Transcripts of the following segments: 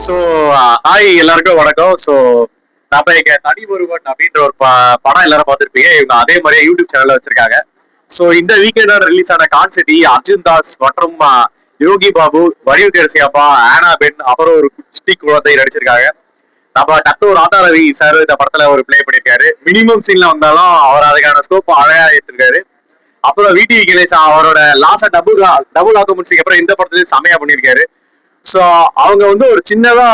So hi எல்லாருக்கும் வணக்கம். So நம்ம இங்க தனி ஒருவன் அப்படின்ற ஒரு படம் எல்லாரும் பார்த்துருப்பீங்க. இவங்க அதே மாதிரியே யூடியூப் சேனல்ல வச்சிருக்காங்க. ஸோ இந்த வீக்கெண்டோட ரிலீஸ் ஆன கான்செப்ட் அர்ஜுன் தாஸ் மற்றும் யோகி பாபு, வடிவு கரசியப்பா, ஆனா பென், அப்புறம் ஒரு குட்டி குழந்தை நடிச்சிருக்காங்க. நம்ம டத்து ராதா ரவி சார் இந்த படத்துல ஒரு பிளே பண்ணிருக்காரு. மினிமம் சீன்ல வந்தாலும் அவர் அதுக்கான ஸ்கோப் அழகா எடுத்திருக்காரு. அப்புறம் விடிவி கணேசா அவரோட லாஸ்டா டபுள் ஆக்குமெண்ட்ஸுக்கு அப்புறம் இந்த படத்துலயும் செமையா பண்ணிருக்காரு. சோ அவங்க வந்து ஒரு சின்னதா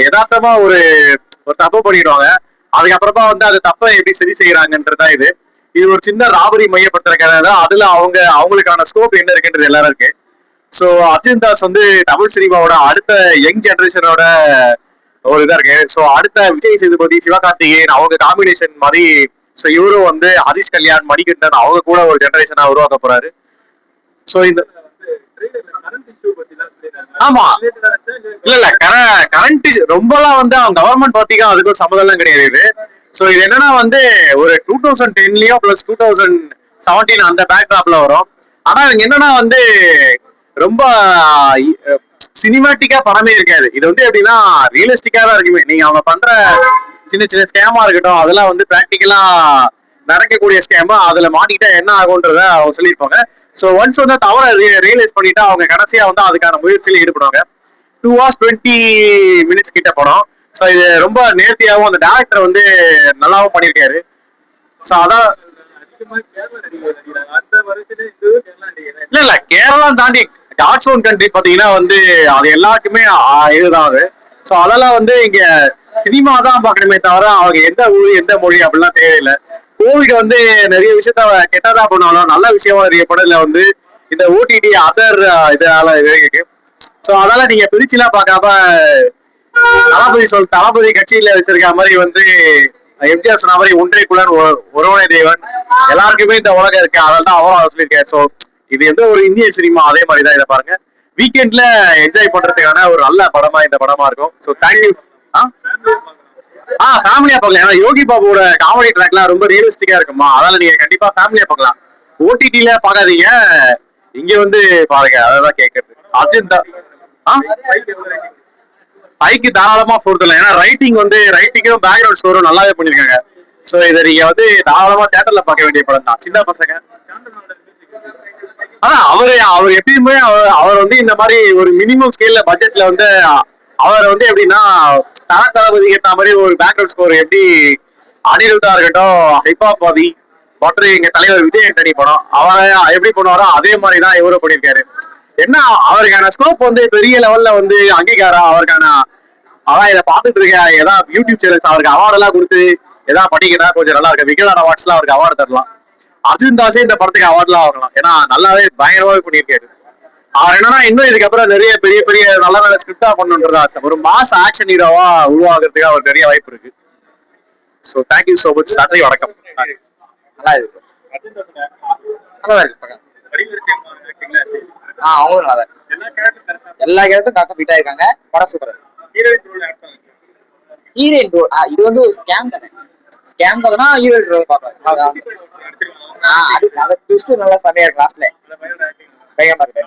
யதார்த்தமா ஒரு தப்பு பண்ணிடுவாங்க. அதுக்கப்புறமா வந்து அது தப்பை எப்படி சரி செய்யறாங்கன்றதா இது. இது ஒரு சின்ன ராபரி மையப்படுத்துற கதை தான். அதுல அவங்களுக்கான ஸ்கோப் என்ன இருக்குன்றது எல்லாரும் இருக்கு. சோ அர்ஜுன் தாஸ் வந்து தமிழ் சினிமாவோட அடுத்த யங் ஜெனரேஷனோட ஒரு இதா இருக்கு. சோ அடுத்த விஜய் சேதுபதி, சிவகார்த்திகேயன் அவங்க காம்பினேஷன் மாதிரி. சோ இவரும் வந்து ஹரிஷ் கல்யாண், மணிகண்டன் அவங்க கூட ஒரு ஜெனரேஷனா உருவாக்க போறாரு. சோ இந்த ஆமா இல்ல கரண்ட் ரொம்பலாம் வந்து அவங்க கவர்மெண்ட் பாத்தீங்கன்னா அதுக்கும் சம்மதம் கிடையாது. சோ இது என்னன்னா வந்து ஒரு 2010லயும் பிளஸ் 2017 அந்த பேக்ராப்ல வரும். ஆனா இவங்க என்னன்னா வந்து ரொம்ப சினிமாட்டிக்கா படமே இருக்காது. இது வந்து எப்படின்னா ரியலிஸ்டிக்கா தான் இருக்குமே. நீங்க அவங்க பண்ற சின்ன சின்ன ஸ்கேமா இருக்கட்டும், அதெல்லாம் வந்து பிராக்டிக்கலா நடக்கக்கூடிய ஸ்கேமா. அதுல மாட்டிக்கிட்டா என்ன ஆகும்ன்றத அவங்க சொல்லியிருப்பாங்க. ஸோ ஒன்ஸ் வந்து தவற ரியலைஸ் பண்ணிட்டா அவங்க கடைசியா வந்து அதுக்கான முயற்சியில ஈடுபடுவாங்க. 2 hours 20 minutes கிட்ட படம். ஸோ இது ரொம்ப நேர்த்தியாகவும் அந்த டேரக்டர் வந்து நல்லாவும் பண்ணியிருக்காரு. ஸோ அதான் இல்ல கேரளா தாண்டி காட்ஸ் ஓன் கண்ட்ரி பாத்தீங்கன்னா வந்து அது எல்லாருக்குமே இதுதான் அது. ஸோ அதெல்லாம் வந்து இங்க சினிமா தான் பார்க்கணுமே தவிர அவங்க எந்த ஊர் எந்த மொழி அப்படிலாம் தேவையில்லை. கோவிட் வந்து நிறைய விஷயத்த கெட்டதா பண்ணாலும் நல்ல விஷயமா நிறைய படத்துல வந்து இந்த ஓடிடி அதர் இதால இருக்கு. ஸோ அதனால நீங்க பிரிச்சுலாம் பார்க்காம தளபதி கட்சியில வச்சிருக்க மாதிரி வந்து எம்ஜிஆர் சொன்ன மாதிரி ஒன்றைக்குடன் ஒருவனே தேவன், எல்லாருக்குமே இந்த உலகம் இருக்கு, அதனால தான் அவரும் சொல்லியிருக்காரு. ஸோ இது எந்த ஒரு இந்திய சினிமா அதே மாதிரி தான். இதை பாருங்க, வீக்கெண்ட்ல என்ஜாய் பண்றதுக்கான ஒரு நல்ல படமா இந்த படமா இருக்கும். So thank you. ஃபேமிலியா பார்க்கலாம். ஏன்னா யோகி பாபுவோட காமெடி ட்ராக்லாம் ரொம்ப ரியலிஸ்டிக்கா இருக்குமா, அதனால நீங்க கண்டிப்பா ஃபேமிலியா பார்க்கலாம். ஓடிடில பார்க்காதீங்க, இங்க வந்து பாருங்க. அதான் கேட்கறது. அர்ஜுன் பைக்கு தாராளமா பொறுத்தல. ஏன்னா ரைட்டிங்கும் பேக்ரவுண்ட் ஸ்கோரும் நல்லாவே பண்ணிருக்காங்க. சோ இதை நீங்க வந்து தாராளமா தியேட்டர்ல பார்க்க வேண்டிய படம் தான். சின்ன பசங்க அவர் எப்பயுமே அவர் வந்து இந்த மாதிரி ஒரு மினிமம் ஸ்கேல்ல பட்ஜெட்ல வந்து அவர் வந்து எப்படின்னா தளபதி ஏற்ற மாதிரி ஒரு பேக்ரவுண்ட் ஸ்கோர் எப்படி அனிருத்தா இருக்கட்டும், ஹிப்பாபாதி மற்றும் எங்க தலைவர் விஜய் ஆண்டனி படம் அவரை எப்படி பண்ணுவாரோ அதே மாதிரிதான் இவரும் பண்ணியிருக்காரு. என்ன அவருக்கான ஸ்கோப் வந்து பெரிய லெவல்ல வந்து அங்கீகாரம் அவருக்கான அதான் இதை பார்த்துட்டு இருக்க ஏதாவது யூடியூப் சேனல்ஸ் அவருக்கு அவார்டு எல்லாம் கொடுத்து ஏதாவது படிக்கிறா கொஞ்சம் நல்லா இருக்கு. விகடன் அவார்ட்ஸ் எல்லாம் அவருக்கு அவார்டு தரலாம். அர்ஜுன் தாஸே இந்த படத்துக்கு அவார்ட்லாம் வாங்கலாம். ஏன்னா நல்லாவே பயங்கரமாவே பண்ணியிருக்காரு. அவர் என்னன்னா இன்னும் இதுக்கப்புறம் நிறைய பெரிய பெரிய நல்ல நல்ல ஸ்கிரிப்டா பண்ணுன்றதா ஒரு மாஸ் ஆக்ஷன் ஹீரோவா உருவாகிறதுக்கு அவர் நிறைய வாய்ப்பு இருக்கு. So thank you so much. நன்றி, வணக்கம். நல்லா இருக்கு, நல்லா இருக்கு. அவங்களும் நல்லா இருக்கு. எல்லா கேரக்டரும் கரெக்டா ஃபிட் ஆயிருக்காங்க. படம் சூப்பரா இருக்கு. ஹீரோயின் ரோல் இது வந்து ஒரு ஸ்கேம் தானே. ஸ்கேம் தானா ஹீரோயின் ரோல் பார்க்கலாம். அது ட்விஸ்ட் நல்லா செமையா இருக்கு லாஸ்ட்ல. பயங்கரமா இருக்கு.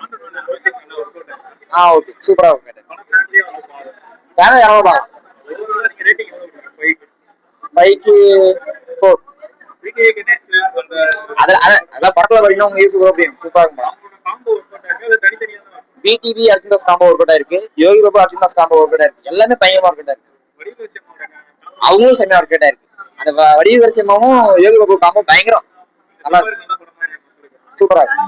ஓகே, சூப்பரா இருக்கு. ஃபேமிலி எவ்வளவு பார்க்கலாம். 5க்கு 4. அதான் படத்துல பாத்தீங்கன்னா உங்க யூஸ் சூப்பரா இருக்கும். பிடிவி Arjun Das combo work out இருக்கு. Yogi Babu Arjun Das combo work out இருக்கு. எல்லாமே பயங்கரமா ஒர்க் அவுட் இருக்கு. அவங்களும் செம்மையா ஒர்க் அவுட் இருக்கு. அந்த வடிவு வரிசையமாவும் யோகி பாபு காம்போ பயங்கரம் நல்லா இருக்கு. சூப்பரா இருக்கு.